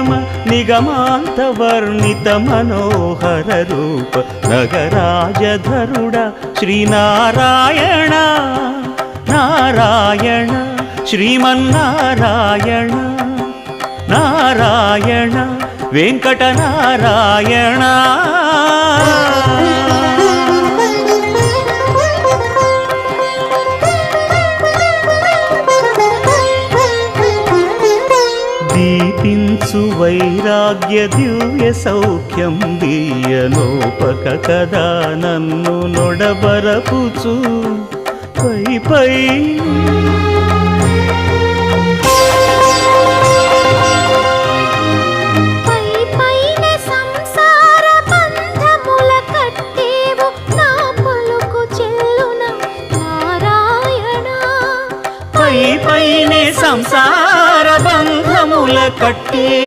నిగమ నిగమాంత వర్ణిత మనోహర రూప నగరాజధరుడ శ్రీనారాయణ నారాయణ శ్రీమన్నారాయణ నారాయణ వెంకటనారాయణ దీపించు వైరాగ్య దివ్య సౌఖ్యం దీయనోపక కదా నన్ను నొడబరపుచు పై పై పైనే సంసార బంధముల కట్టే